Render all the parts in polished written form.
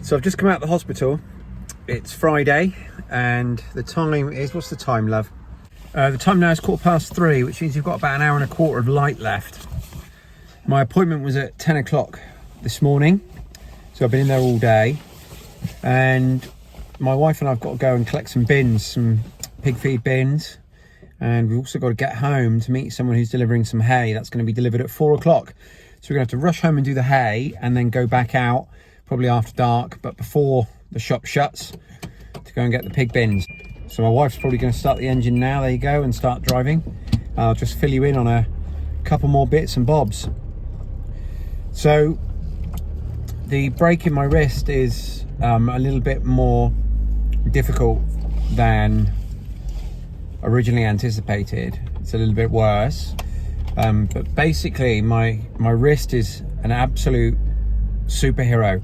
So I've just come out of the hospital. It's Friday and the time is, what's the time, love? The time now is 3:15, which means you've got about an hour and a quarter of light left. My appointment was at 10 o'clock this morning, so I've been in there all day, and my wife and I've got to go and collect some bins, some pig feed bins, and we've also got to get home to meet someone who's delivering some hay. That's going to be delivered at 4 o'clock. So we're going to have to rush home and do the hay and then go back out probably after dark, but before the shop shuts, to go and get the pig bins. So my wife's probably going to start the engine now, there you go, and start driving. I'll just fill you in on a couple more bits and bobs. So the break in my wrist is a little bit more difficult than originally anticipated. It's a little bit worse, but basically my wrist is an absolute superhero.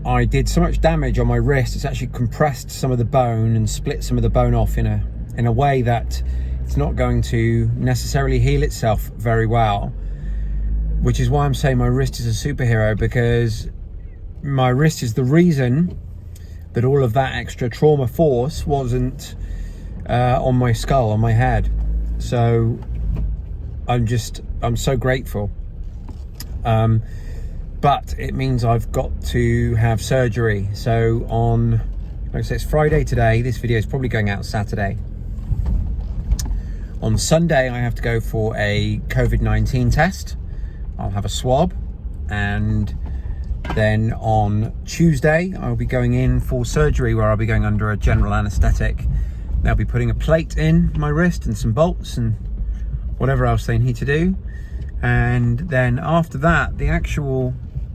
I did so much damage on my wrist, it's actually compressed some of the bone and split some of the bone off in a way that it's not going to necessarily heal itself very well, which is why I'm saying my wrist is a superhero, because my wrist is the reason that all of that extra trauma force wasn't on my skull, on my head. So I'm so grateful. But it means I've got to have surgery. So on, like I said, it's Friday today. This video is probably going out Saturday. On Sunday, I have to go for a COVID-19 test. I'll have a swab. And then on Tuesday, I'll be going in for surgery, where I'll be going under a general anesthetic. They'll be putting a plate in my wrist and some bolts and whatever else they need to do. And then after that, the actual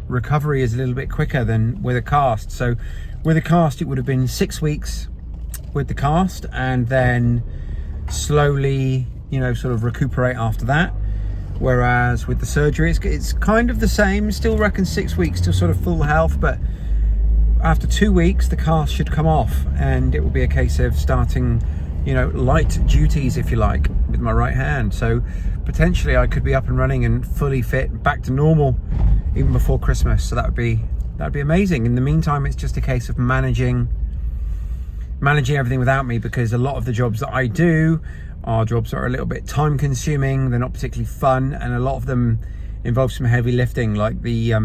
recovery is a little bit quicker than with a cast. So with a cast, it would have been 6 weeks with the cast, and then slowly, sort of recuperate after that. Whereas with the surgery, it's kind of the same. Still reckon 6 weeks to sort of full health, but after 2 weeks, the cast should come off, and it will be a case of starting, light duties, if you like, with my right hand. So potentially I could be up and running and fully fit, back to normal, even before Christmas. So that'd be amazing. In the meantime, it's just a case of managing everything without me, because a lot of the jobs that I do are jobs that are a little bit time consuming. They're not particularly fun, and a lot of them involve some heavy lifting, like the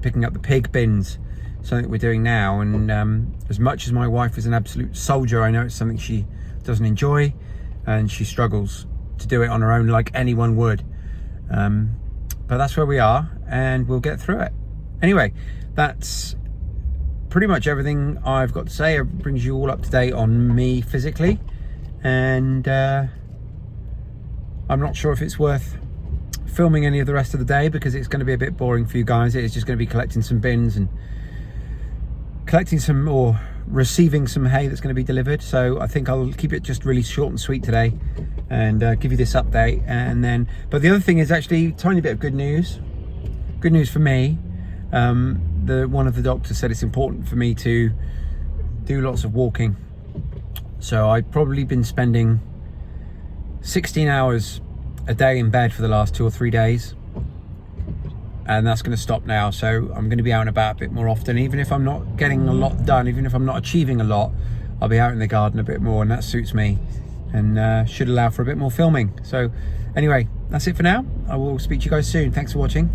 picking up the pig bins, something we're doing now. And as much as my wife is an absolute soldier, I know it's something she doesn't enjoy, and she struggles to do it on her own like anyone would. But that's where we are, and we'll get through it. Anyway, that's pretty much everything I've got to say. It brings you all up to date on me physically, and I'm not sure if it's worth filming any of the rest of the day, because it's going to be a bit boring for you guys. It's just going to be collecting some bins and collecting some, or receiving some hay that's going to be delivered. So I think I'll keep it just really short and sweet today, and give you this update. And then, but the other thing is actually a tiny bit of good news for me. One of the doctors said it's important for me to do lots of walking. So I've probably been spending 16 hours a day in bed for the last 2 or 3 days, and that's going to stop now. So I'm going to be out and about a bit more often. Even if I'm not getting a lot done, even if I'm not achieving a lot, I'll be out in the garden a bit more, and that suits me, and should allow for a bit more filming. So anyway, that's it for now. I will speak to you guys soon. Thanks for watching.